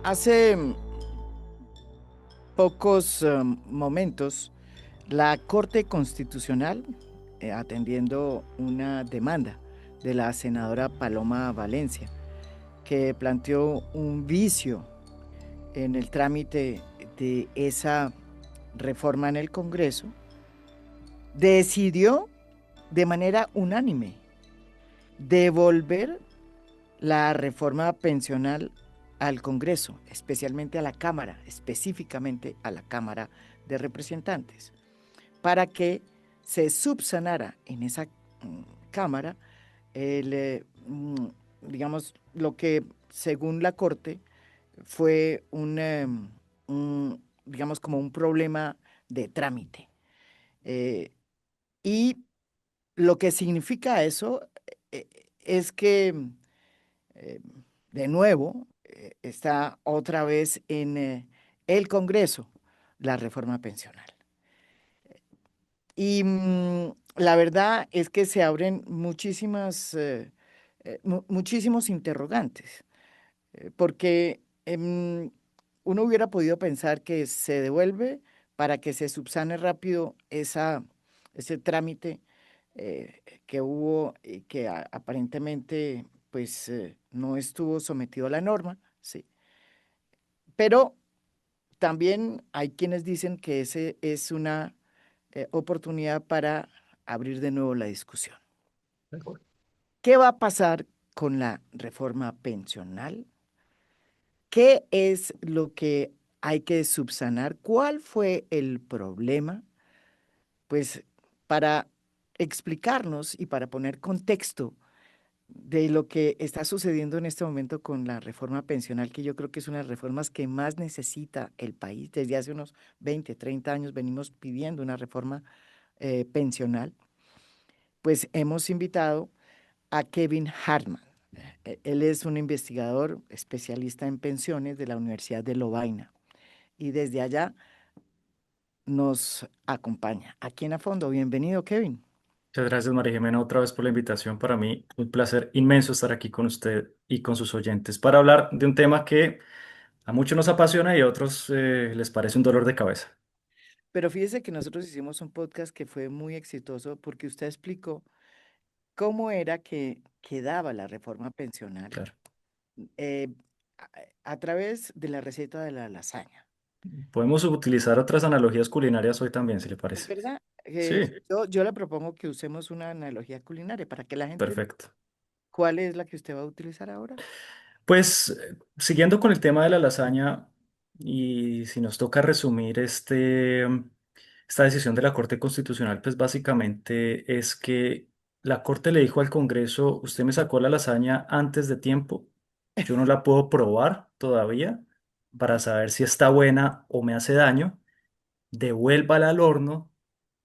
Hace pocos momentos, la Corte Constitucional, atendiendo una demanda de la senadora Paloma Valencia, que planteó un vicio en el trámite de esa reforma en el Congreso, decidió de manera unánime devolver la reforma pensional al Congreso, especialmente a la Cámara, específicamente a la Cámara de Representantes, para que se subsanara en esa Cámara el, digamos, lo que según la Corte fue digamos, como un problema de trámite. Eh, y lo que significa eso es que eh, de nuevo, está otra vez en el Congreso la reforma pensional. Y la verdad es que se abren muchísimos interrogantes, porque uno hubiera podido pensar que se devuelve para que se subsane rápido ese trámite que hubo y que aparentemente pues no estuvo sometido a la norma, sí. Pero también hay quienes dicen que ese es una oportunidad para abrir de nuevo la discusión. De acuerdo. ¿Qué va a pasar con la reforma pensional? ¿Qué es lo que hay que subsanar? ¿Cuál fue el problema? Pues para explicarnos y para poner contexto de lo que está sucediendo en este momento con la reforma pensional, que yo creo que es una de las reformas que más necesita el país. Desde hace unos 20, 30 años venimos pidiendo una reforma pensional. Pues hemos invitado a Kevin Hartman. Él es un investigador especialista en pensiones de la Universidad de Lovaina y desde allá nos acompaña. Aquí en A Fondo, bienvenido, Kevin. Muchas gracias, María Jimena, otra vez por la invitación. Para mí, un placer inmenso estar aquí con usted y con sus oyentes para hablar de un tema que a muchos nos apasiona y a otros les parece un dolor de cabeza. Pero fíjese que nosotros hicimos un podcast que fue muy exitoso porque usted explicó cómo era que quedaba la reforma pensional Claro. eh, a través de la receta de la lasaña. Podemos utilizar otras analogías culinarias hoy también, si le Es parece. verdad, Sí, yo le propongo que usemos una analogía culinaria para que la gente, perfecto. ¿cuál es la que usted va a utilizar ahora? Pues siguiendo con el tema de la lasaña, y si nos toca resumir esta decisión de la Corte Constitucional, pues básicamente es que la Corte le dijo al Congreso: usted me sacó la lasaña antes de tiempo, yo no la puedo probar todavía para saber si está buena o me hace daño, devuélvala al horno,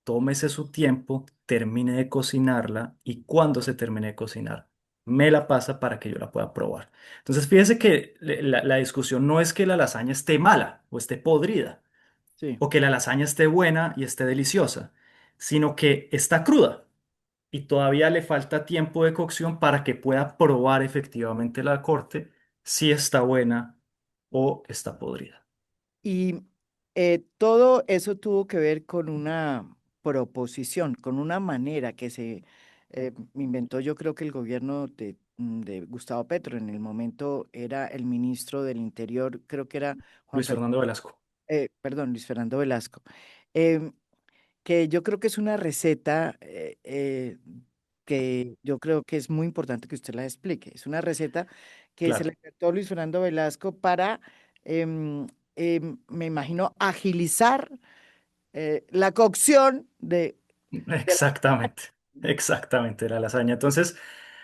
tómese su tiempo, termine de cocinarla y cuando se termine de cocinar, me la pasa para que yo la pueda probar. Entonces, fíjese que la discusión no es que la lasaña esté mala o esté podrida Sí. o que la lasaña esté buena y esté deliciosa, sino que está cruda y todavía le falta tiempo de cocción para que pueda probar efectivamente la corte si está buena o está podrida. Y todo eso tuvo que ver con una proposición, con una manera que se inventó, yo creo que el gobierno de Gustavo Petro en el momento era el ministro del Interior, creo que era Juan Luis Fernando, Fernando Velasco. perdón, Luis Fernando Velasco, em, que yo creo que es una receta que yo creo que es muy importante que usted la explique. Es una receta que se le Claro, inventó Luis Fernando Velasco para, em, me imagino, agilizar la cocción de la exactamente, exactamente, la lasaña. Entonces,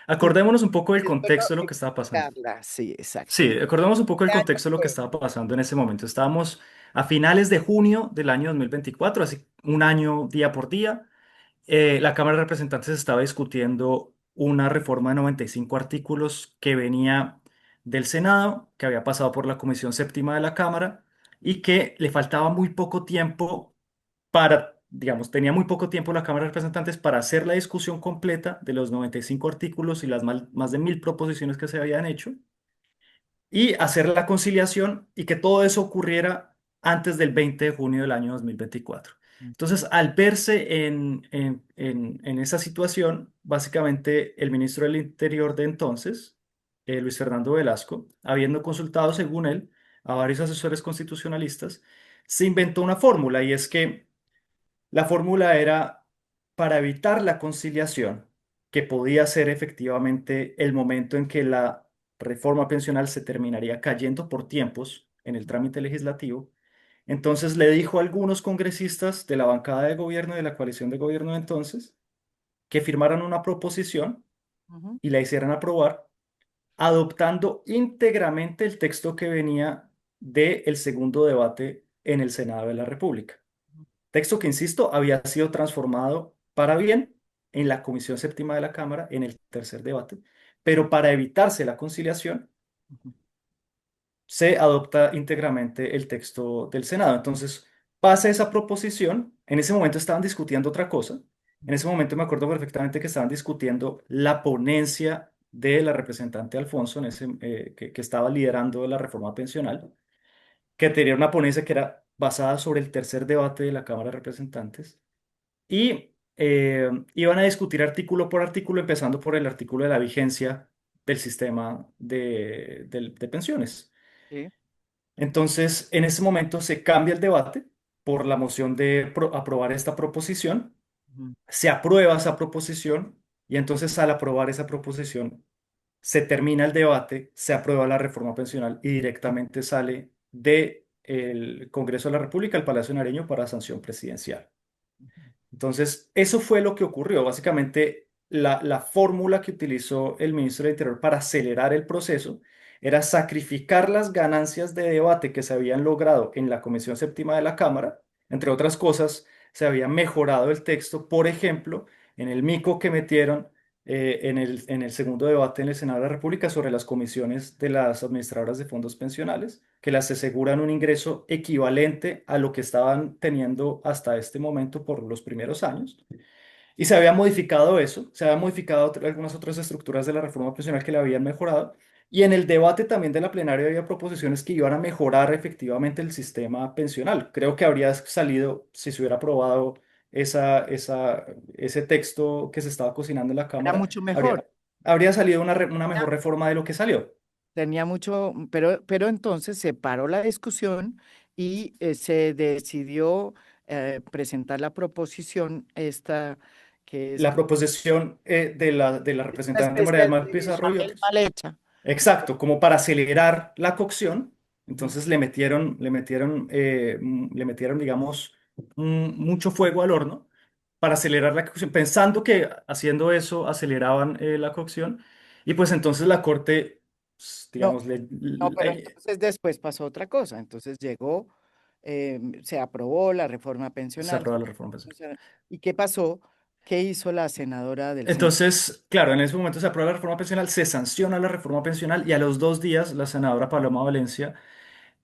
y, acordémonos un poco del y después contexto de lo que estaba pasando. explicarla. Sí, exacto. Sí, acordémonos un poco del ¿Qué año contexto de lo que fue? estaba pasando en ese momento. Estábamos a finales de junio del año 2024, así un año día por día. La Cámara de Representantes estaba discutiendo una reforma de 95 artículos que venía del Senado, que había pasado por la Comisión Séptima de la Cámara y que le faltaba muy poco tiempo para, digamos, tenía muy poco tiempo la Cámara de Representantes para hacer la discusión completa de los 95 artículos y las más de 1000 proposiciones que se habían hecho y hacer la conciliación y que todo eso ocurriera antes del 20 de junio del año 2024. Ujú, Entonces, al verse en esa situación, básicamente el ministro del Interior de entonces, Luis Fernando Velasco, habiendo consultado, según él, a varios asesores constitucionalistas, se inventó una fórmula y es que la fórmula era para evitar la conciliación, que podía ser efectivamente el momento en que la reforma pensional se terminaría cayendo por tiempos en el trámite legislativo. Entonces le dijo a algunos congresistas de la bancada de gobierno de la coalición de gobierno de entonces que firmaran una proposición ujú, y la hicieran aprobar, adoptando íntegramente el texto que venía del segundo debate en el Senado de la República. Texto que, insisto, había sido transformado para bien en la Comisión Séptima de la Cámara en el tercer debate, pero para evitarse la conciliación, ujú, se adopta íntegramente el texto del Senado. Entonces, pasa esa proposición. En ese momento estaban discutiendo otra cosa. En ujú. ese momento me acuerdo perfectamente que estaban discutiendo la ponencia de la representante Alfonso, que estaba liderando la reforma pensional, que tenía una ponencia que era basada sobre el tercer debate de la Cámara de Representantes y iban a discutir artículo por artículo, empezando por el artículo de la vigencia del sistema de pensiones. Sí, Entonces, en ese momento se cambia el debate por la moción de aprobar esta proposición, ujú, se se aprueba esa proposición y entonces al aprobar esa proposición se termina el debate, se aprueba la reforma pensional y directamente sale del Congreso de la República al Palacio Nariño para sanción presidencial. Entonces, eso fue lo que ocurrió. Básicamente, la fórmula que utilizó el ministro del Interior para acelerar el proceso era sacrificar las ganancias de debate que se habían logrado en la Comisión Séptima de la Cámara. Entre otras cosas, se había mejorado el texto, por ejemplo, en el mico que metieron en el segundo debate en el Senado de la República sobre las comisiones de las administradoras de fondos pensionales, que las aseguran un ingreso equivalente a lo que estaban teniendo hasta este momento por los primeros años. Y se había modificado eso, se habían modificado algunas otras estructuras de la reforma pensional que le habían mejorado. Y en el debate también de la plenaria había proposiciones que iban a mejorar efectivamente el sistema pensional. Creo que habría salido, si se hubiera aprobado ese texto que se estaba cocinando en la era Cámara, mucho mejor. habría salido una Era- mejor reforma de lo que salió. Tenía mucho, pero entonces se paró la discusión y se decidió presentar la proposición esta que es La proposición de la una representante María especie del Mar de Pizarro y bechamel otros. mal hecha. Exacto, como para acelerar la cocción, Ujú. entonces le metieron, digamos, mucho fuego al horno para acelerar la cocción, pensando que haciendo eso aceleraban la cocción, y pues entonces la corte, pues, No, digamos, no, pero entonces después pasó otra cosa. Entonces llegó, se aprobó la reforma se pensional. aprueba la reforma pensional. ¿Y qué pasó? ¿Qué hizo la senadora del Centro? Entonces, claro, en ese momento se aprueba la reforma pensional, se sanciona la reforma pensional y a los 2 días la senadora Paloma Valencia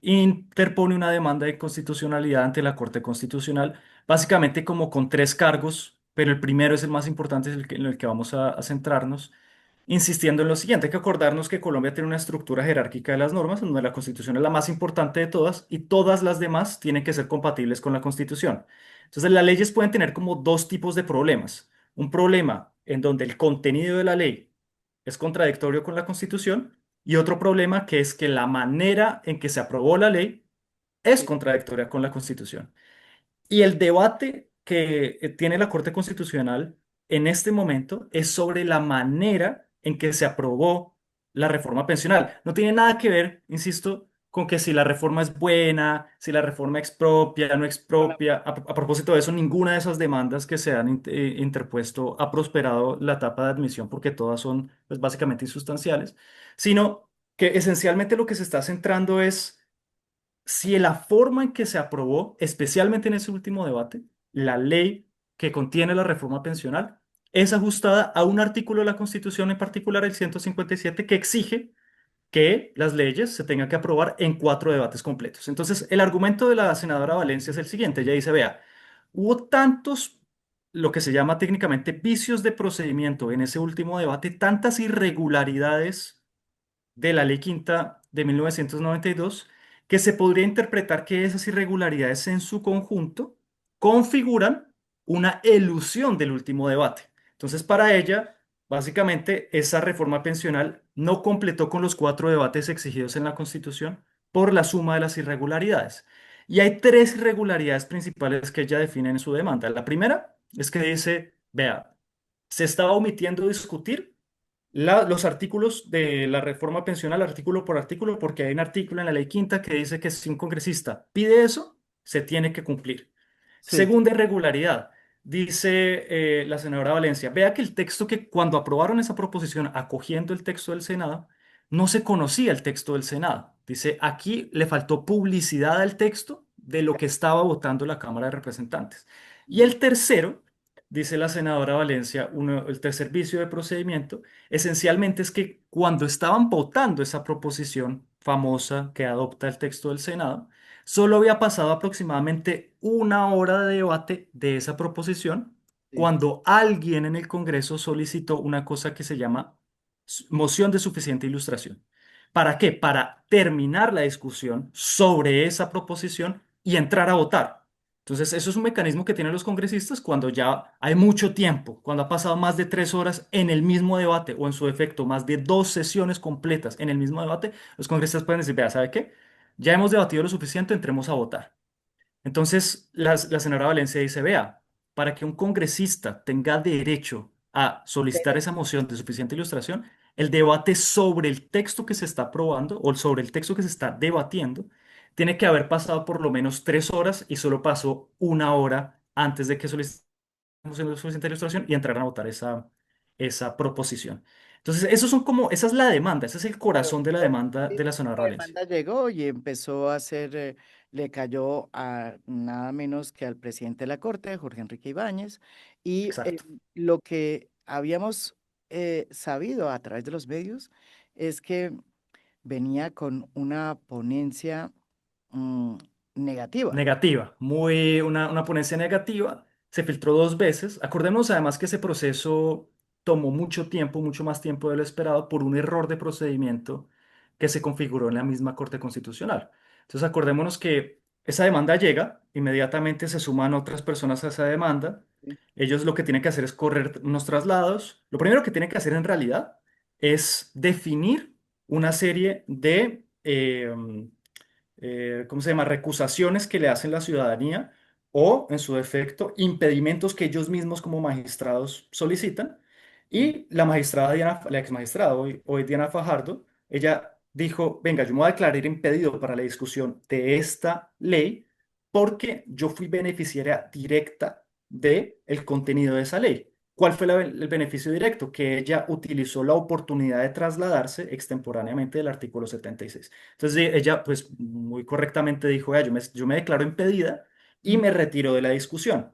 interpone una demanda de inconstitucionalidad ante la Corte Constitucional, básicamente como con 3 cargos, pero el primero es el más importante, es en el que vamos a centrarnos, insistiendo en lo siguiente: hay que acordarnos que Colombia tiene una estructura jerárquica de las normas, en donde la Constitución es la más importante de todas y todas las demás tienen que ser compatibles con la Constitución. Entonces, las leyes pueden tener como dos tipos de problemas. Un problema en donde el contenido de la ley es contradictorio con la Constitución y otro problema que es que la manera en que se aprobó la ley es Sí, contradictoria con la Constitución. Y el debate que tiene la Corte Constitucional en este momento es sobre la manera en que se aprobó la reforma pensional. No tiene nada que ver, insisto, con que si la reforma es buena, si la reforma expropia, no con la- expropia. A propósito de eso, ninguna de esas demandas que se han interpuesto ha prosperado la etapa de admisión porque todas son, pues, básicamente insustanciales, sino que esencialmente lo que se está centrando es si la forma en que se aprobó, especialmente en ese último debate, la ley que contiene la reforma pensional, es ajustada a un artículo de la Constitución, en particular el 157, que exige que las leyes se tengan que aprobar en 4 debates completos. Entonces, el argumento de la senadora Valencia es el siguiente. Ella dice: vea, hubo tantos, lo que se llama técnicamente vicios de procedimiento en ese último debate, tantas irregularidades de la Ley Quinta de 1992, que se podría interpretar que esas irregularidades en su conjunto configuran una elusión del último debate. Entonces, para ella, básicamente, esa reforma pensional no completó con los 4 debates exigidos en la Constitución por la suma de las irregularidades. Y hay 3 irregularidades principales que ella define en su demanda. La primera es que dice, vea, se estaba omitiendo discutir los artículos de la reforma pensional artículo por artículo, porque hay un artículo en la ley quinta que dice que si un congresista pide eso, se tiene que cumplir. Sí, Segunda irregularidad, dice la senadora Valencia, vea que el texto que cuando aprobaron esa proposición, acogiendo el texto del Senado, no se conocía el texto del Senado. Dice, aquí le faltó publicidad al texto de lo que estaba votando la Cámara de Representantes. Y mm, el tercero, dice la senadora Valencia, el tercer vicio de procedimiento, esencialmente es que cuando estaban votando esa proposición famosa que adopta el texto del Senado, solo había pasado aproximadamente una hora de debate de esa proposición sí, cuando alguien en el Congreso solicitó una cosa que se llama moción de suficiente ilustración. ¿Para qué? Para terminar la discusión sobre esa proposición y entrar a votar. Entonces, eso es un mecanismo que tienen los congresistas cuando ya hay mucho tiempo, cuando ha pasado más de 3 horas en el mismo debate o en su defecto más de 2 sesiones completas en el mismo debate, los congresistas pueden decir, vea, ¿sabe qué? Ya hemos debatido lo suficiente, entremos a votar. Entonces, la senadora Valencia dice, vea, para que un congresista tenga derecho a solicitar esa moción de suficiente ilustración, el debate sobre el texto que se está aprobando o sobre el texto que se está debatiendo tiene que haber pasado por lo menos 3 horas y solo pasó una hora antes de que solicitemos moción de suficiente ilustración y entraran a votar esa proposición. Entonces, esa es la demanda, ese es el corazón de la demanda sí, de la senadora la Valencia. demanda llegó y empezó a hacer, le cayó a nada menos que al presidente de la Corte, Jorge Enrique Ibáñez, y Exacto. lo que habíamos sabido a través de los medios es que venía con una ponencia mm, negativa. Negativa, una ponencia negativa, se filtró 2 veces. Acordémonos además que ese proceso tomó mucho tiempo, mucho más tiempo de lo esperado por un error de procedimiento que se configuró en la misma Corte Constitucional. Entonces acordémonos que esa demanda llega, inmediatamente se suman otras personas a esa demanda. Sí, Ellos lo que tienen que hacer es correr unos traslados. Lo primero que tienen que hacer en realidad es definir una serie de ¿cómo se llama? Recusaciones que le hacen la ciudadanía o, en su defecto, impedimentos que ellos mismos como magistrados solicitan. sí, Y la magistrada Diana, la ex magistrada, hoy Diana Fajardo, ella dijo, venga, yo me voy a declarar impedido para la discusión de esta ley porque yo fui beneficiaria directa del contenido de esa ley. ¿Cuál fue el beneficio directo? Que ella utilizó la oportunidad de trasladarse extemporáneamente del artículo 76. Entonces ella, pues muy correctamente dijo, "Vea, yo me declaro impedida y mm, me retiro de la discusión".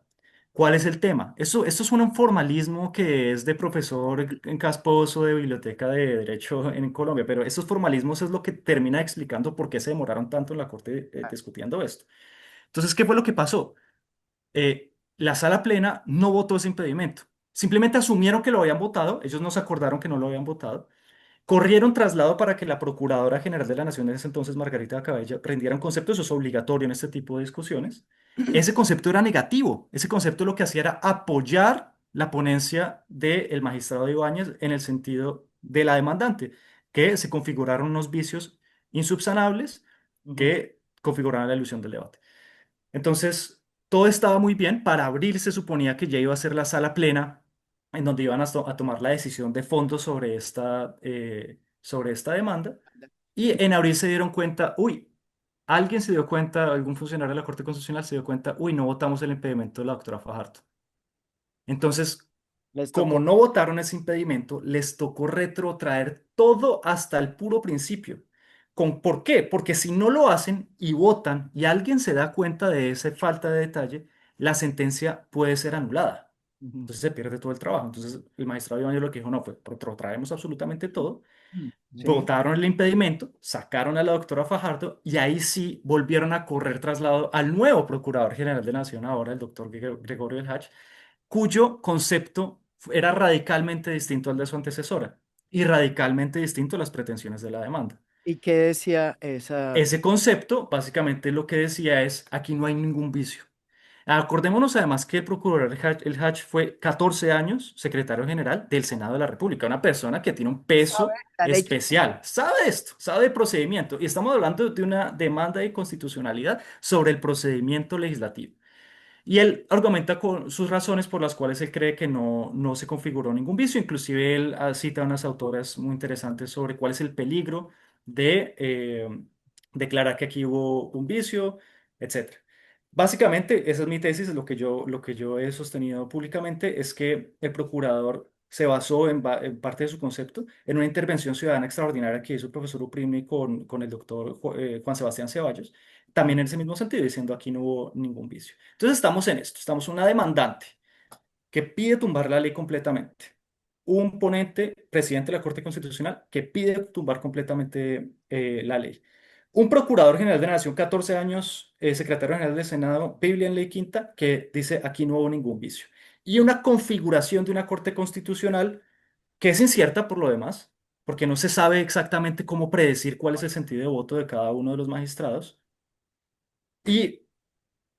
¿Cuál es el tema? Esto es un formalismo que es de profesor en Casposo de Biblioteca de Derecho en Colombia, pero esos formalismos es lo que termina explicando por qué se demoraron tanto en la Corte ah, discutiendo esto. Entonces, ¿qué fue lo que pasó? La sala plena no votó ese impedimento. Simplemente asumieron que lo habían votado, ellos no se acordaron que no lo habían votado. Corrieron traslado para que la Procuradora General de la Nación en ese entonces, Margarita Cabella, rendiera un concepto, eso es obligatorio en este tipo de discusiones. Ese concepto era negativo, ese concepto lo que hacía era apoyar la ponencia del magistrado Ibáñez en el sentido de la demandante, que se configuraron unos vicios insubsanables ujú, que configuraban la ilusión del debate. Entonces, todo estaba muy bien. Para abril se suponía que ya iba a ser la sala plena en donde iban a tomar la decisión de fondo sobre esta demanda. Y en abril se dieron cuenta, uy, alguien se dio cuenta, algún funcionario de la Corte Constitucional se dio cuenta, uy, no votamos el impedimento de la doctora Fajardo. Entonces, les como tocó. no votaron ese impedimento, les tocó retrotraer todo hasta el puro principio. ¿Por qué? Porque si no lo hacen y votan y alguien se da cuenta de esa falta de detalle, la sentencia puede ser anulada. Ujú, Entonces se pierde todo el trabajo. Entonces el magistrado Ibáñez lo que dijo, no, fue, retrotraemos absolutamente todo, mm, sí, votaron el impedimento, sacaron a la doctora Fajardo y ahí sí volvieron a correr traslado al nuevo Procurador General de la Nación, ahora el doctor Gregorio El Hach, cuyo concepto era radicalmente distinto al de su antecesora. y radicalmente distinto a las pretensiones de la demanda. ¿Y qué decía esa? Ese concepto básicamente lo que decía es, aquí no hay ningún vicio. Acordémonos además que el procurador El Hach fue 14 años secretario general del Senado de la República, una persona que tiene un ¿Sabe peso la ley quinta? especial, sabe esto, sabe de procedimiento, y estamos hablando de una demanda de constitucionalidad sobre el procedimiento legislativo. Y él argumenta con sus razones por las cuales él cree que no se configuró ningún vicio. Inclusive él cita unas autoras muy interesantes sobre cuál es el peligro de declarar que aquí hubo un vicio, etcétera. Básicamente, esa es mi tesis, lo que yo he sostenido públicamente es que el procurador se basó en parte de su concepto en una intervención ciudadana extraordinaria que hizo el profesor Uprimi con el doctor Juan Sebastián Ceballos, Mm. también en ese mismo sentido, diciendo aquí no hubo ningún vicio. Entonces estamos en esto, estamos una demandante que pide tumbar la ley completamente, un ponente, presidente de la Corte Constitucional, que pide tumbar completamente la ley, un procurador general de la Nación, 14 años, secretario general del Senado, Biblia en ley quinta, que dice aquí no hubo ningún vicio, y una configuración de una Corte Constitucional que es incierta por lo demás, porque no se sabe exactamente cómo predecir cuál es el sentido de voto de cada uno de los magistrados. Y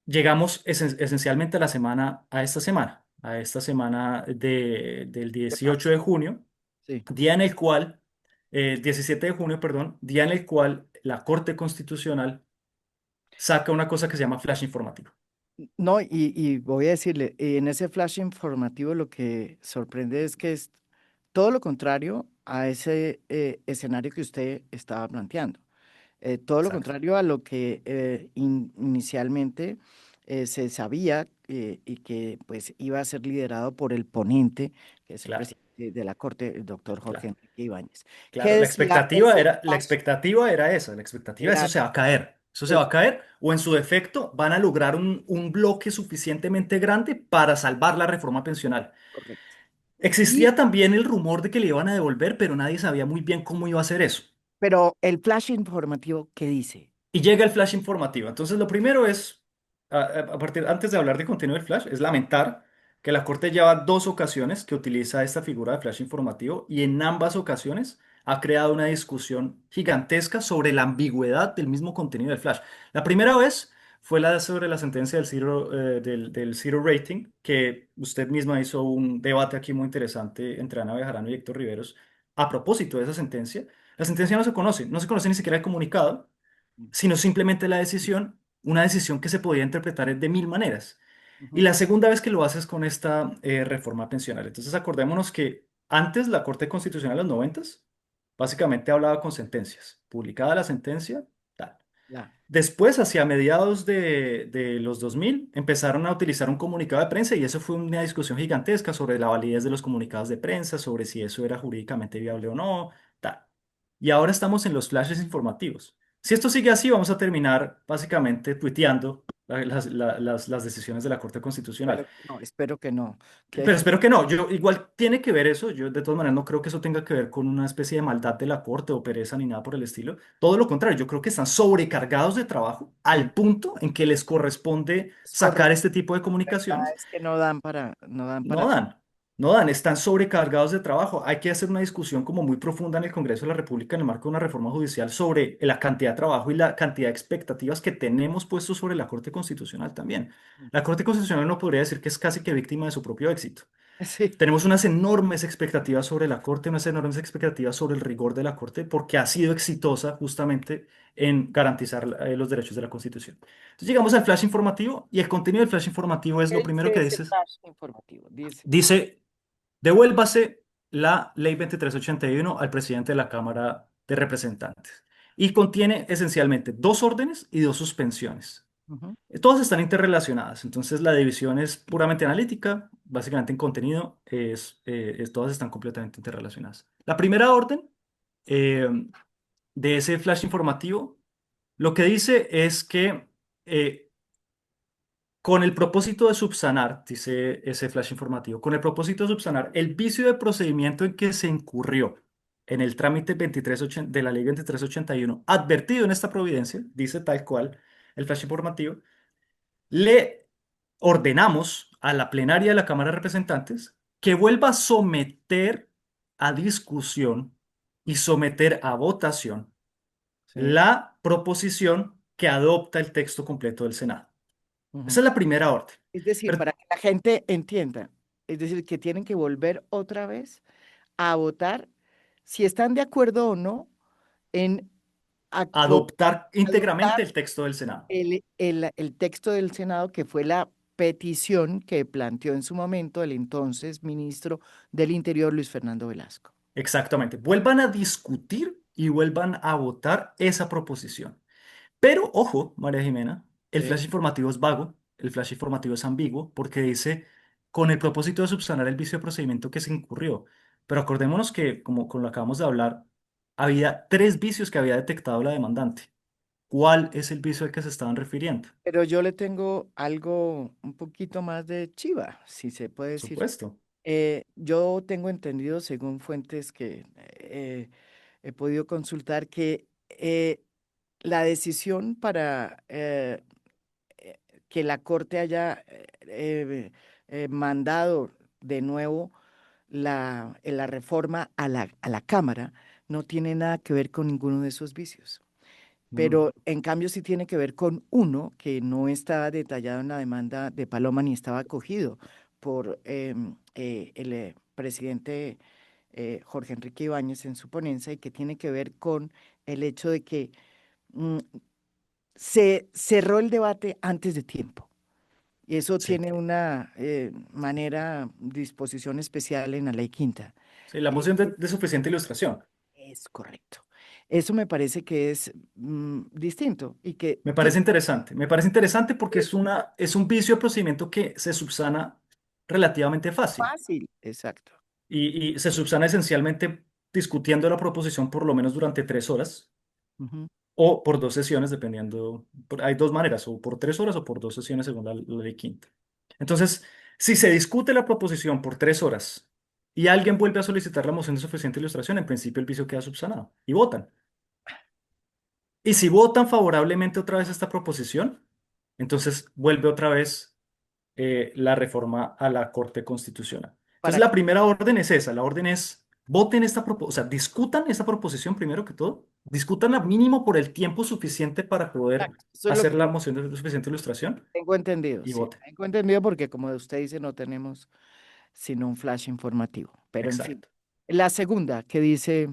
llegamos esencialmente a esta semana del ¿Qué 18 pasa? de junio, Sí. día en el cual, 17 de junio, perdón, día en el cual la Corte Constitucional saca una cosa que se llama flash informativo. No, y voy a decirle, en ese flash informativo lo que sorprende es que es todo lo contrario a ese escenario que usted estaba planteando. Todo lo Exacto, contrario a lo que inicialmente se sabía y que pues iba a ser liderado por el ponente, que es el claro, presidente de la Corte, el doctor Jorge claro. Enrique Ibáñez. ¿Qué Claro, decía ese la flash? expectativa era esa, la expectativa, eso Era se va a caer, eso se va es a caer, o en su defecto van a lograr un bloque suficientemente grande para salvar la reforma pensional. correcto. Y, Existía también el rumor de que le iban a devolver, pero nadie sabía muy bien cómo iba a hacer eso. pero el flash informativo, ¿qué dice? Y llega el flash informativo. Entonces, lo primero es, antes de hablar de contenido del flash, es lamentar que la Corte lleva dos ocasiones que utiliza esta figura de flash informativo y en ambas ocasiones ha creado una discusión gigantesca sobre la ambigüedad del mismo contenido del flash. La primera vez fue la sobre la sentencia del zero rating, que usted misma hizo un debate aquí muy interesante entre Ana Bejarano y Héctor Riveros a propósito de esa sentencia. La sentencia no se conoce ni siquiera el comunicado sino simplemente la decisión, una decisión que se podía interpretar de mil maneras. Y Ujú. la segunda vez que lo haces con esta reforma pensional. Entonces acordémonos que antes la Corte Constitucional de los noventas básicamente hablaba con sentencias. Publicada la sentencia, tal. Ya, Después, hacia mediados de los 2000 empezaron a utilizar un comunicado de prensa y eso fue una discusión gigantesca sobre la validez de los comunicados de prensa, sobre si eso era jurídicamente viable o no, tal. Y ahora estamos en los flashes informativos. Si esto sigue así, vamos a terminar básicamente tuiteando las decisiones de la Corte Constitucional. espero que no, que Pero espero que no. Yo igual tiene que ver eso. Yo de todas maneras no creo que eso tenga que ver con una especie de maldad de la corte o pereza ni nada por el estilo. Todo lo contrario, yo creo que están sobrecargados de trabajo al punto en que les corresponde es sacar correcto. este tipo de La verdad comunicaciones. es que no dan para No dan, no dan, están sobrecargados de trabajo. Hay que hacer una discusión como muy profunda en el Congreso de la República en el marco de una reforma judicial sobre la cantidad de trabajo y la cantidad de expectativas que tenemos puestos sobre la Corte Constitucional también. La Corte Constitucional no podría decir que es casi que víctima de su propio éxito. Sí. Tenemos unas enormes expectativas sobre la Corte, unas enormes expectativas sobre el rigor de la Corte, porque ha sido exitosa justamente en garantizar los derechos de la Constitución. Entonces llegamos al flash informativo y el contenido del flash informativo es ¿Qué lo primero dice que ese dices. flash informativo? Dice, Dice, devuélvase la ley 2381 al presidente de la Cámara de Representantes. Y contiene esencialmente dos órdenes y dos suspensiones. ujú, Todas están interrelacionadas, entonces la división es puramente analítica, básicamente en contenido todas están completamente interrelacionadas. La primera orden eh, de ese flash informativo lo que dice es que eh, con el propósito de subsanar, dice ese flash informativo, con el propósito de subsanar el vicio de procedimiento en que se incurrió en el trámite 2380 de la ley 2381, advertido en esta providencia, dice tal cual el flash informativo, le ordenamos a la plenaria de la Cámara de Representantes que vuelva a someter a discusión y someter a votación Sí. la proposición que adopta el texto completo del Senado. Esa Ujú. es la primera orden. Es decir, Pero para que la gente entienda, es decir, que tienen que volver otra vez a votar si están de acuerdo o no en adoptar íntegramente adoptar el texto del Senado. el texto del Senado, que fue la petición que planteó en su momento el entonces ministro del Interior, Luis Fernando Velasco. Exactamente. Vuelvan a discutir y vuelvan a votar esa proposición. Pero ojo, María Jimena, el Sí. flash informativo es vago, el flash informativo es ambiguo porque dice con el propósito de subsanar el vicio de procedimiento que se incurrió. Pero acordémonos que, como con lo acabamos de hablar, había tres vicios que había detectado la demandante. ¿Cuál es el vicio al que se estaban refiriendo? Pero yo le tengo algo un poquito más de chiva, si se puede Por decir. supuesto. Yo tengo entendido, según fuentes que he podido consultar, que la decisión para eh, que la Corte haya mandado de nuevo la reforma a la Cámara no tiene nada que ver con ninguno de esos vicios. Mm, Pero en cambio sí tiene que ver con uno que no está detallado en la demanda de Paloma ni estaba acogido por el presidente Jorge Enrique Ibáñez en su ponencia y que tiene que ver con el hecho de que mm, se cerró el debate antes de tiempo. Y eso sí. tiene una disposición especial en la ley quinta. Sí, la Eh, moción de suficiente ilustración. es correcto. Eso me parece que es distinto y que Me tiene parece interesante. Me parece interesante porque es un vicio de procedimiento que se subsana relativamente fácil fácil, exacto. y se subsana esencialmente discutiendo la proposición por lo menos durante 3 horas Ujú. o por 2 sesiones, dependiendo. Hay dos maneras, o por 3 horas o por 2 sesiones según la ley quinta. Entonces, si se discute la proposición por 3 horas y alguien vuelve a solicitar la moción de suficiente ilustración, en principio el vicio queda subsanado y votan. Y si votan favorablemente otra vez esta proposición, entonces vuelve otra vez la reforma a la Corte Constitucional. Entonces, Para la que, primera orden es esa, la orden es voten esta proposición, o sea, discutan esta proposición primero que todo, discutanla mínimo por el tiempo suficiente para poder exacto, eso es lo hacer que la moción de suficiente ilustración tengo entendido, y sí. voten. Tengo entendido porque como usted dice, no tenemos sino un flash informativo. Pero en fin, Exacto. la segunda que dice,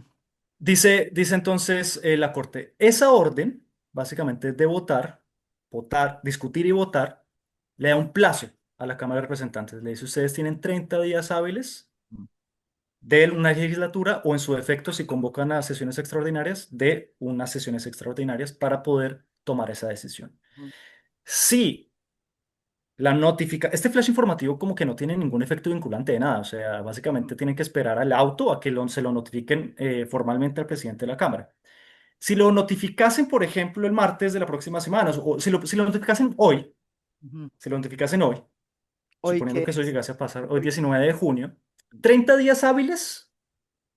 Dice entonces la Corte, esa orden, básicamente de votar, discutir y votar, le da un plazo a la Cámara de Representantes. Le dice, ustedes tienen 30 días hábiles de una legislatura o en su defecto, si convocan a sesiones extraordinarias, de unas sesiones extraordinarias para poder tomar esa decisión. ujú, Si este flash informativo como que no tiene ningún efecto vinculante de nada, o sea, básicamente tienen que esperar al auto a que se lo notifiquen formalmente al presidente de la Cámara. Si lo notificasen, por ejemplo, el martes de la próxima semana, o si lo notificasen hoy, ujú. si lo notificasen hoy, Hoy suponiendo que que eso es, llegase a pasar hoy hoy, 19 de junio, 30 días hábiles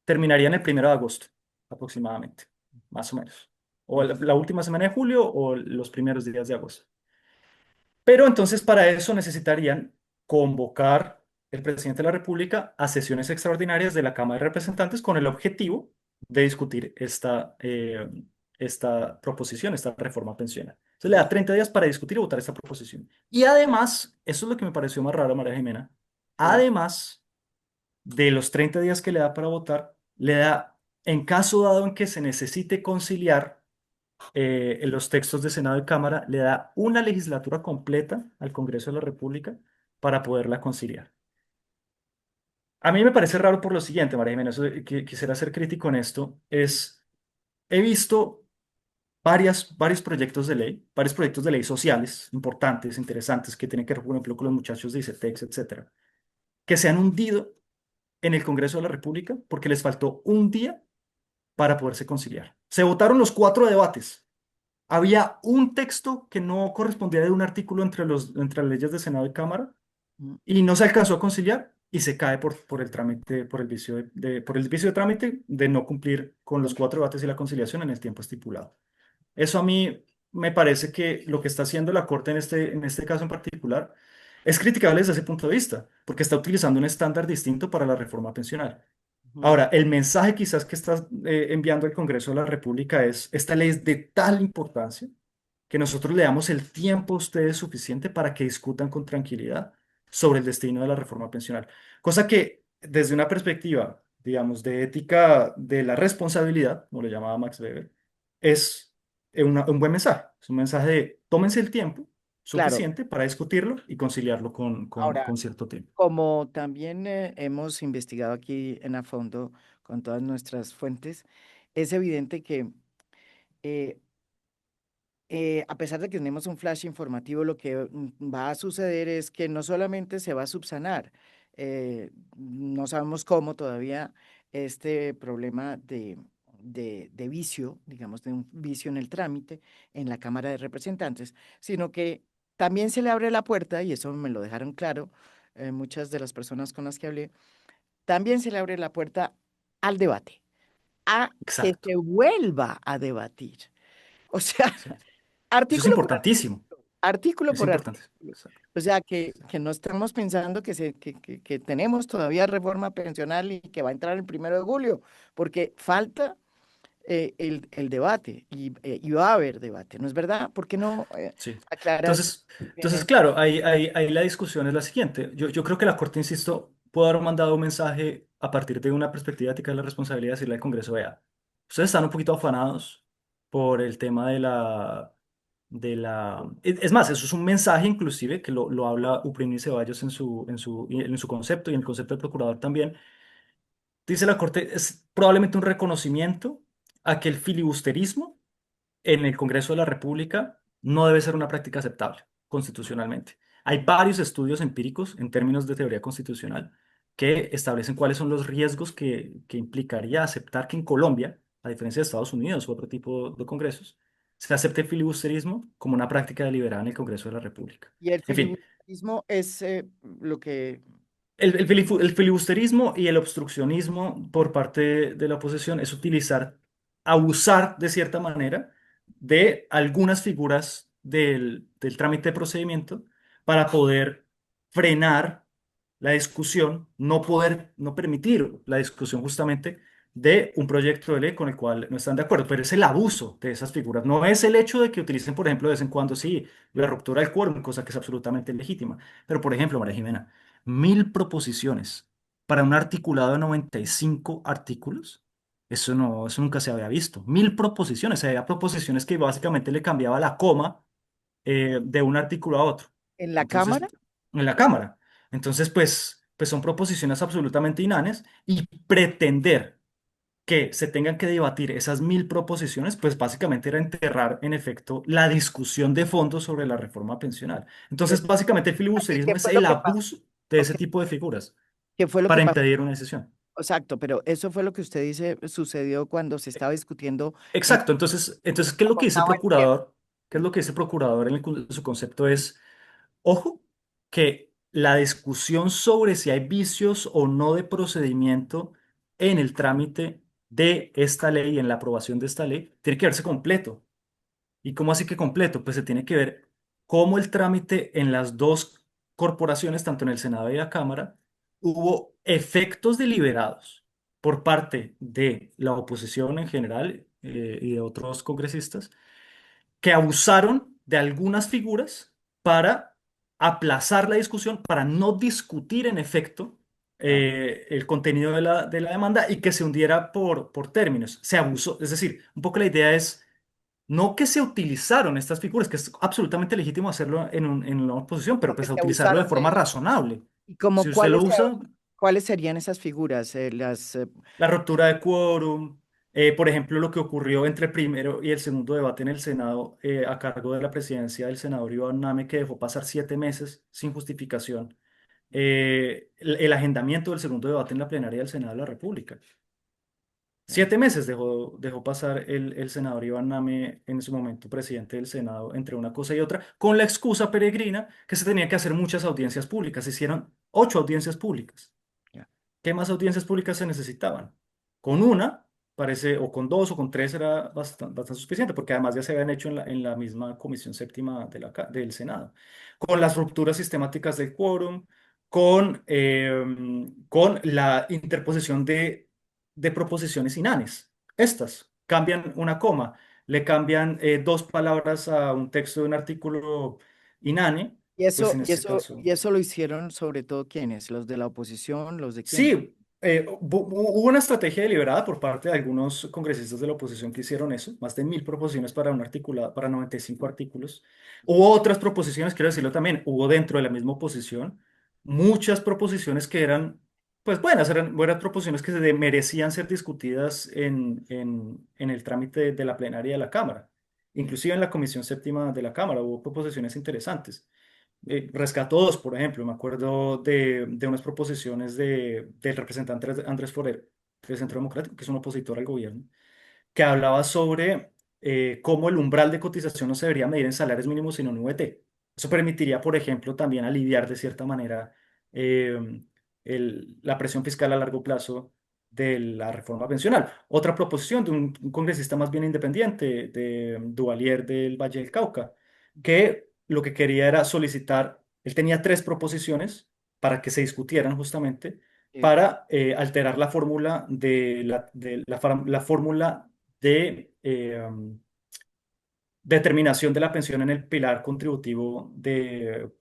terminarían el 1 de agosto, aproximadamente, más o menos. O ujú, la última semana de julio o los primeros días de agosto. Pero entonces para eso necesitarían convocar el presidente de la República a sesiones extraordinarias de la Cámara de Representantes con el objetivo de discutir esta proposición, esta reforma pensional. Entonces le da 30 días para discutir y votar esta proposición. Y además, eso es lo que me pareció más raro, María Jimena, sí, además de los 30 días que le da para votar, le da, en caso dado en que se necesite conciliar en los textos de Senado y Cámara, le da una legislatura completa al Congreso de la República para poderla conciliar. A mí me parece raro por lo siguiente, María Jimena, que quisiera ser crítico en esto, he visto varios proyectos de ley, varios proyectos de ley sociales importantes, interesantes, que tienen que ver, por ejemplo, con los muchachos de ICETEX, etcétera, que se han hundido en el Congreso de la República porque les faltó un día para poderse conciliar. Se votaron los 4 debates. Había un texto que no correspondía de un artículo entre las leyes de Senado y Cámara ujú, y no se alcanzó a conciliar y se cae por el trámite, por el vicio de trámite de no cumplir con los 4 debates y la conciliación en el tiempo estipulado. Eso a mí me parece que lo que está haciendo la Corte en este caso en particular es criticable desde ese punto de vista, porque está utilizando un estándar distinto para la reforma pensional. Ujú. Ahora, el mensaje quizás que estás enviando al Congreso de la República es, esta ley es de tal importancia que nosotros le damos el tiempo a ustedes suficiente para que discutan con tranquilidad sobre el destino de la reforma pensional. Cosa que desde una perspectiva, digamos, de ética de la responsabilidad, como lo llamaba Max Weber, es un buen mensaje. Es un mensaje de tómense el tiempo Claro, suficiente para discutirlo y conciliarlo ahora, con cierto tiempo. como también hemos investigado aquí en a fondo con todas nuestras fuentes, es evidente que eh, a pesar de que tenemos un flash informativo, lo que va a suceder es que no solamente se va a subsanar, no sabemos cómo todavía este problema de vicio, digamos, de un vicio en el trámite en la Cámara de Representantes, sino que también se le abre la puerta, y eso me lo dejaron claro muchas de las personas con las que hablé, también se le abre la puerta al debate, a que Exacto. se vuelva a debatir. O sea, Sí. Eso es artículo por importantísimo. artículo, artículo Es por importante. artículo. Exacto. O sea, que no estamos pensando que tenemos todavía reforma pensional y que va a entrar el 1 de julio, porque falta el debate y va a haber debate, ¿no es verdad? ¿Por qué no Sí. aclaras Entonces, bien? claro, ahí la discusión es la siguiente. Yo creo que la Corte, insisto, puede haber mandado un mensaje a partir de una perspectiva ética de la responsabilidad, decirle al Congreso, vea, ustedes están un poquito afanados por el tema Es más, eso es un mensaje inclusive que lo habla Uprimni Ceballos en su concepto y en el concepto del procurador también. Dice la Corte, es probablemente un reconocimiento a que el filibusterismo en el Congreso de la República no debe ser una práctica aceptable constitucionalmente. Hay varios estudios empíricos en términos de teoría constitucional que establecen cuáles son los riesgos que implicaría aceptar que en Colombia, a diferencia de Estados Unidos u otro tipo de congresos, se acepte el filibusterismo como una práctica deliberada en el Congreso de la República. Y el En fin, filibusterismo es lo que... el filibusterismo y el obstruccionismo por parte de la oposición es utilizar, abusar de cierta manera de algunas figuras del trámite de procedimiento para poder frenar la discusión, no permitir la discusión justamente de un proyecto de ley con el cual no están de acuerdo, pero es el abuso de esas figuras, no es el hecho de que utilicen, por ejemplo, de vez en cuando, sí, la ruptura del quórum, cosa que es absolutamente legítima, pero por ejemplo, María Jimena, 1.000 proposiciones para un articulado de 95 artículos. Eso no, eso nunca se había visto. 1.000 proposiciones. Había proposiciones que básicamente le cambiaba la coma de un artículo a otro. en la Entonces, Cámara, en la Cámara. Entonces, pues son proposiciones absolutamente inhanes y pretender que se tengan que debatir esas 1.000 proposiciones, pues básicamente era enterrar en efecto la discusión de fondo sobre la reforma pensional. pero Entonces, básicamente el ¿y qué filibusterismo es fue lo el que pasó? abuso de ese tipo de figuras ¿Qué fue lo que para pasó? impedir una decisión. Exacto, pero eso fue lo que usted dice sucedió cuando se estaba discutiendo en Exacto, entonces, ¿qué es lo que dice el estaba el tiempo. procurador? ¿Qué es lo que dice el procurador en su concepto? Es, ojo, que la discusión sobre si hay vicios o no de procedimiento en el trámite de esta ley, en la aprobación de esta ley, tiene que verse completo. ¿Y cómo así que completo? Pues se tiene que ver cómo el trámite en las dos corporaciones, tanto en el Senado y la Cámara, hubo efectos deliberados por parte de la oposición en general y de otros congresistas que abusaron de algunas figuras para aplazar la discusión, para no discutir en efecto Ya. el contenido de la demanda y que se hundiera por términos. Se abusó, es decir, un poco la idea es no que se utilizaron estas figuras, que es absolutamente legítimo hacerlo en una oposición, pero Como que pues a se utilizarlo de abusaron forma de... razonable. ¿Y como Si usted lo usa, cuáles serían esas figuras? la ruptura de quórum, por ejemplo, lo que ocurrió entre el primero y el segundo debate en el Senado a cargo de la presidencia del senador Iván Name, que dejó pasar 7 meses sin justificación, el agendamiento del segundo debate en la plenaria del Senado de la República. Ya. 7 meses dejó pasar el senador Iván Name, en su momento presidente del Senado, entre una cosa y otra, con la excusa peregrina que se tenía que hacer muchas audiencias públicas. Se hicieron 8 audiencias públicas. Ya. ¿Qué más audiencias públicas se necesitaban? Con una, parece, o con dos o con tres era bastante suficiente, porque además ya se habían hecho en la misma Comisión Séptima del Senado. Con las rupturas sistemáticas del quórum, con la interposición de de proposiciones inanes. Estas cambian una coma, le cambian dos palabras a un texto de un artículo inane, Y pues eso, en y este eso, caso. y eso lo hicieron sobre todo ¿quiénes? ¿Los de la oposición? ¿Los de quién? Sí, hubo una estrategia deliberada por parte de algunos congresistas de la oposición que hicieron eso, más de 1.000 proposiciones para un articulado, para 95 artículos. Hubo otras proposiciones, quiero decirlo también, hubo dentro de la misma oposición muchas proposiciones que eran, pues buenas, eran buenas proposiciones que merecían ser discutidas en el trámite de la plenaria de la Cámara. Sí, Inclusive en la Comisión Séptima de la Cámara hubo proposiciones interesantes. Rescató dos, por ejemplo, me acuerdo de unas proposiciones del representante Andrés Forero, del Centro Democrático, que es un opositor al gobierno, que hablaba sobre cómo el umbral de cotización no se debería medir en salarios mínimos, sino en VT. Eso permitiría, por ejemplo, también aliviar de cierta manera eh, la presión fiscal a largo plazo de la reforma pensional. Otra proposición de un congresista más bien independiente, de Duvalier del Valle del Cauca, que lo que quería era solicitar, él tenía tres proposiciones para que se discutieran justamente sí. para alterar la fórmula la fórmula de determinación de la pensión en el pilar contributivo del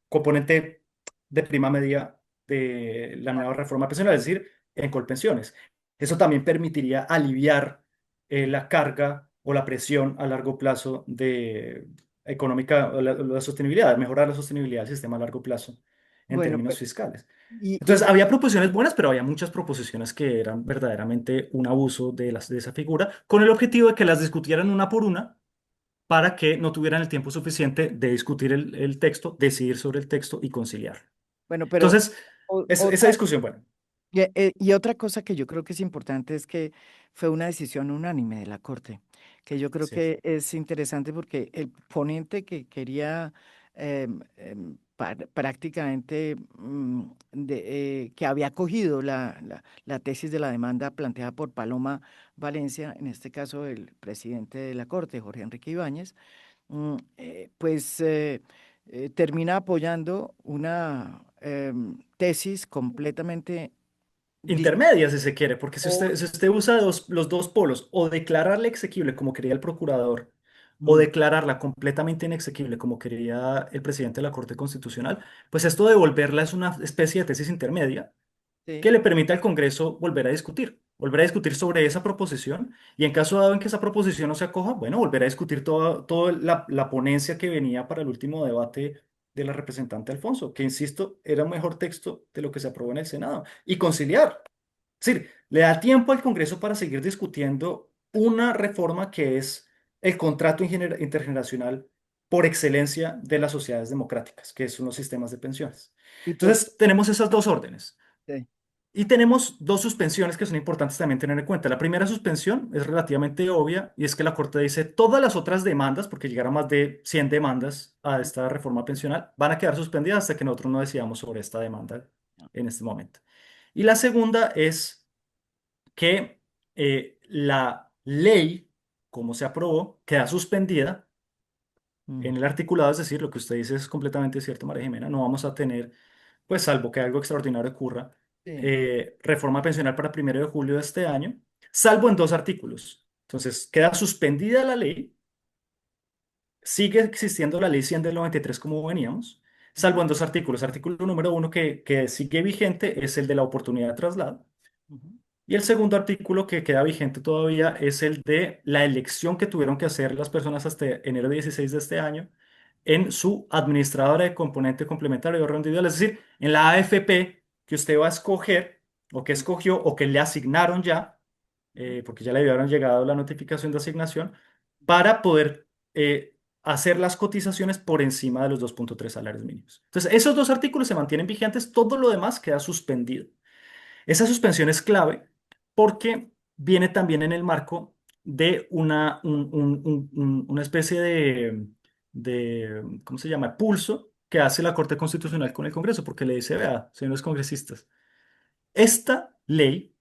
componente de prima media de la nueva reforma pensional, es decir, en Colpensiones. Eso también permitiría aliviar la carga o la presión a largo plazo de económica, o la sostenibilidad, mejorar la sostenibilidad del sistema a largo plazo en Bueno, términos fiscales. y Entonces, había proposiciones buenas, pero había muchas proposiciones que eran verdaderamente un abuso de esa figura, con el objetivo de que las discutieran una por una para que no tuvieran el tiempo suficiente de discutir el texto, decidir sobre el texto y conciliar. bueno, pero Entonces, esa otra, discusión, bueno, y otra cosa que yo creo que es importante es que fue una decisión unánime de la Corte, que yo creo sí, que es interesante porque el ponente que quería prácticamente que había cogido la tesis de la demanda planteada por Paloma Valencia, en este caso el presidente de la Corte, Jorge Enrique Ibáñez, pues termina apoyando una tesis completamente intermedia si se quiere, porque distinta. si usted usa los dos polos, o declararla exequible como quería el procurador, o Mm, declararla completamente inexequible como quería el presidente de la Corte Constitucional, pues esto de volverla es una especie de tesis intermedia sí, que le permite al Congreso volver a discutir sobre esa proposición y en caso dado en que esa proposición no se acoja, bueno, volver a discutir toda la ponencia que venía para el último debate de la representante Alfonso, que insisto, era un mejor texto de lo que se aprobó en el Senado, y conciliar. Es decir, le da tiempo al Congreso para seguir discutiendo una reforma que es el contrato intergeneracional por excelencia de las sociedades democráticas, que son los sistemas de pensiones. y por Entonces, tenemos esas dos órdenes. sí, Y tenemos dos suspensiones que son importantes también tener en cuenta. La primera suspensión es relativamente obvia y es que la Corte dice todas las otras demandas, porque llegaron más de 100 demandas a esta reforma pensional, van a quedar suspendidas hasta que nosotros no decidamos sobre esta demanda en este momento. Y la segunda es que la ley, como se aprobó, queda suspendida mm, en el articulado, es decir, lo que usted dice es completamente cierto, María Jimena, no vamos a tener, pues salvo que algo extraordinario ocurra, sí, reforma pensional para 1 de julio de este año, salvo en dos artículos. Entonces, queda suspendida la ley, sigue existiendo la ley 100 del 93 como veníamos, ujú, salvo en dos artículos. Artículo número uno que sigue vigente es el de la oportunidad de traslado. ujú, Y el segundo artículo que queda vigente todavía es el de la elección que tuvieron que hacer las personas hasta enero 16 de este año en su administradora de componente complementario de ahorro individual, es decir, en la AFP que usted va a escoger o que mm, escogió o que le asignaron ya, ujú, porque ya le habían llegado la notificación de asignación, para poder hacer las cotizaciones por encima de los 2,3 salarios mínimos. Entonces, esos dos artículos se mantienen vigentes, todo lo demás queda suspendido. Esa suspensión es clave porque viene también en el marco de una especie ¿cómo se llama? Pulso que hace la Corte Constitucional con el Congreso, porque le dice, vea, señores congresistas, esta ley,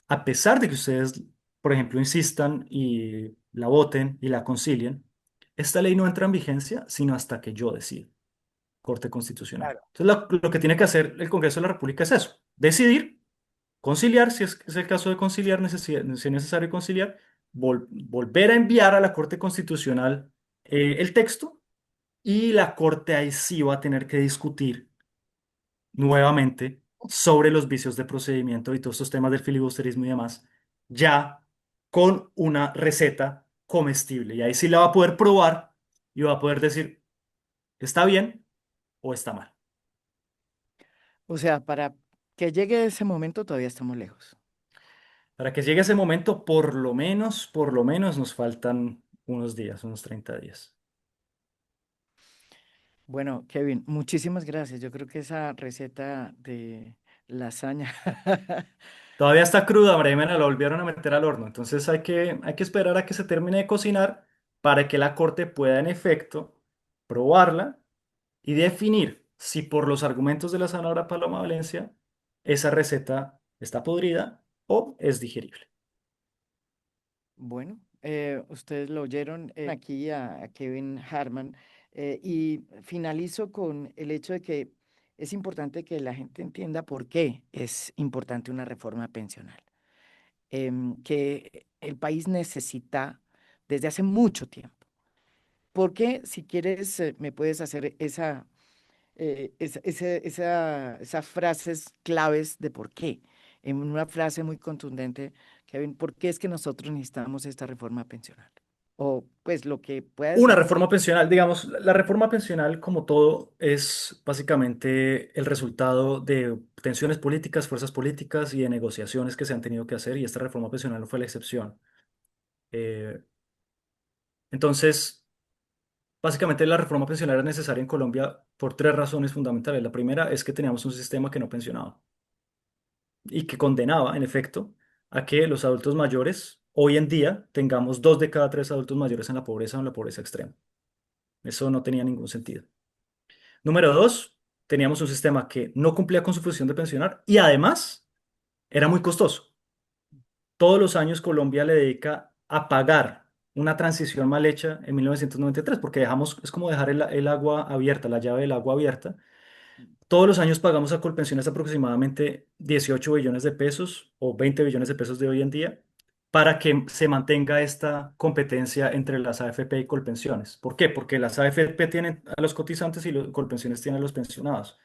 a pesar de que ustedes, por ejemplo, insistan y la voten y la concilien, esta ley no entra en vigencia sino hasta que yo decida, Corte Constitucional. claro, Entonces, lo que tiene que hacer el Congreso de la República es eso, decidir conciliar, si es el caso de conciliar, si es necesario conciliar, volver a enviar a la Corte Constitucional el texto y la Corte ahí sí va a tener que discutir nuevamente sobre los vicios de procedimiento y todos estos temas del filibusterismo y demás, ya con una receta comestible. Y ahí sí la va a poder probar y va a poder decir, ¿está bien o está mal? O sea, para que llegue ese momento todavía estamos lejos. Para que llegue ese momento, por lo menos nos faltan unos días, unos 30 días. Bueno, Kevin, muchísimas gracias. Yo creo que esa receta de lasaña. Todavía está cruda, María Jimena, la volvieron a meter al horno. Entonces hay que esperar a que se termine de cocinar para que la Corte pueda en efecto probarla y definir si por los argumentos de la senadora Paloma Valencia esa receta está podrida o es digerible. Bueno, ustedes lo oyeron aquí a Kevin Harman y finalizo con el hecho de que es importante que la gente entienda por qué es importante una reforma pensional, que el país necesita desde hace mucho tiempo. Porque si quieres, me puedes hacer esas frases claves de por qué. En una frase muy contundente, Kevin, ¿por qué es que nosotros necesitamos esta reforma pensional? O pues lo que pueda Una decir. reforma pensional, digamos, la reforma pensional como todo es básicamente el resultado de tensiones políticas, fuerzas políticas y de negociaciones que se han tenido que hacer y esta reforma pensional no fue la excepción. Eh, entonces, básicamente la reforma pensional era necesaria en Colombia por tres razones fundamentales. La primera es que teníamos un sistema que no pensionaba y que condenaba, en efecto, a que los adultos mayores, hoy en día, tengamos 2 de cada 3 adultos mayores en la pobreza o en la pobreza extrema. Eso no tenía ningún sentido. Número dos, teníamos un sistema que no cumplía con su función de pensionar y además era muy costoso. Todos los años Colombia le dedica a pagar una transición mal hecha en 1993 porque dejamos, es como dejar el agua abierta, la llave del agua abierta. Todos los años pagamos a Colpensiones aproximadamente 18 billones de pesos o 20 billones de pesos de hoy en día para que se mantenga esta competencia entre las AFP y Colpensiones. ¿Por qué? Porque las AFP tienen a los cotizantes y los Colpensiones tienen a los pensionados.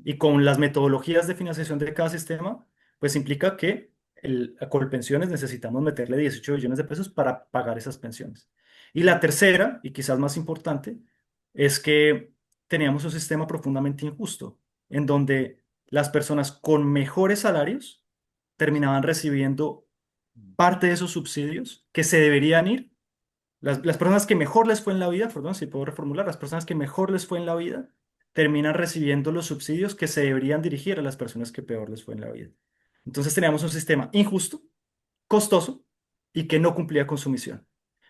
Y con las metodologías de financiación de cada sistema, pues implica que a Colpensiones necesitamos meterle 18 billones de pesos para pagar esas pensiones. Y la tercera, y quizás más importante, es que teníamos un sistema profundamente injusto en donde las personas con mejores salarios terminaban recibiendo parte de esos subsidios que se deberían ir. Las personas que mejor les fue en la vida, perdón, si puedo reformular, las personas que mejor les fue en la vida terminan recibiendo los subsidios que se deberían dirigir a las personas que peor les fue en la vida. Entonces teníamos un sistema injusto, costoso y que no cumplía con su misión.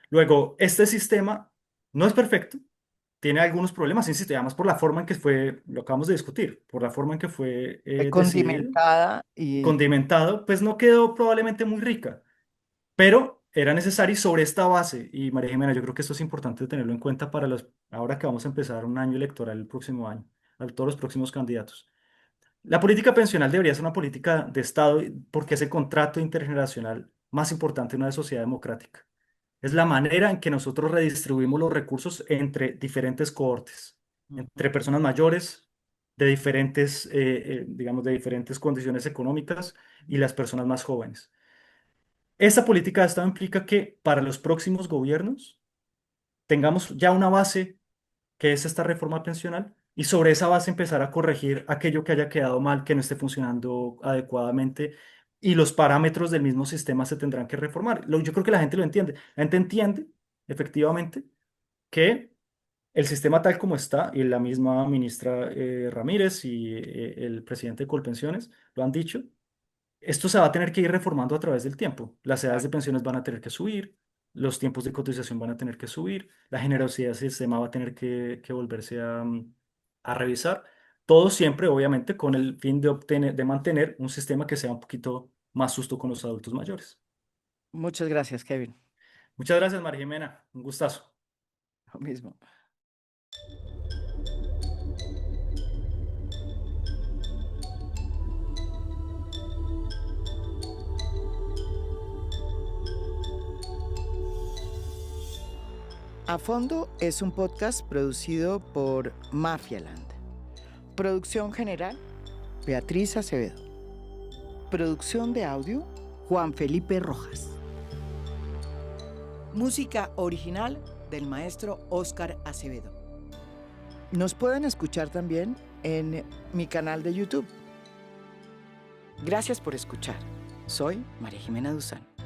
Luego, este sistema no es perfecto, tiene algunos problemas, insisto, y además por la forma en que fue, lo acabamos de discutir, por la forma en que fue decidido, Condimentada y condimentado, pues no quedó probablemente muy rica, pero era necesario y sobre esta base, y María Jimena, yo creo que esto es importante tenerlo en cuenta para ahora que vamos a empezar un año electoral el próximo año, a todos los próximos candidatos. La política pensional debería ser una política de Estado porque es el contrato intergeneracional más importante en una sociedad democrática. Es la manera en que nosotros redistribuimos los recursos entre diferentes cohortes, ujú, entre personas mayores de diferentes, digamos, de diferentes condiciones económicas y las personas más jóvenes. Esta política de Estado implica que para los próximos gobiernos tengamos ya una base que es esta reforma pensional, y sobre esa base empezar a corregir aquello que haya quedado mal, que no esté funcionando adecuadamente, y los parámetros del mismo sistema se tendrán que reformar. Yo creo que la gente lo entiende. La gente entiende, efectivamente, que el sistema tal como está, y la misma ministra Ramírez y el presidente de Colpensiones lo han dicho, esto se va a tener que ir reformando a través del tiempo. Las edades de claro. pensiones van a tener que subir, los tiempos de cotización van a tener que subir, la generosidad del sistema va a tener que volverse a revisar. Todo siempre, obviamente, con el fin de mantener un sistema que sea un poquito más justo con los adultos mayores. Muchas gracias, Kevin. Muchas gracias, María Jimena. Un gustazo. Lo mismo. A Fondo es un podcast producido por Mafialand. Producción general, Beatriz Acevedo. Producción de audio, Juan Felipe Rojas. Música original del maestro Óscar Acevedo. Nos pueden escuchar también en mi canal de YouTube. Gracias por escuchar. Soy María Jimena Duzán.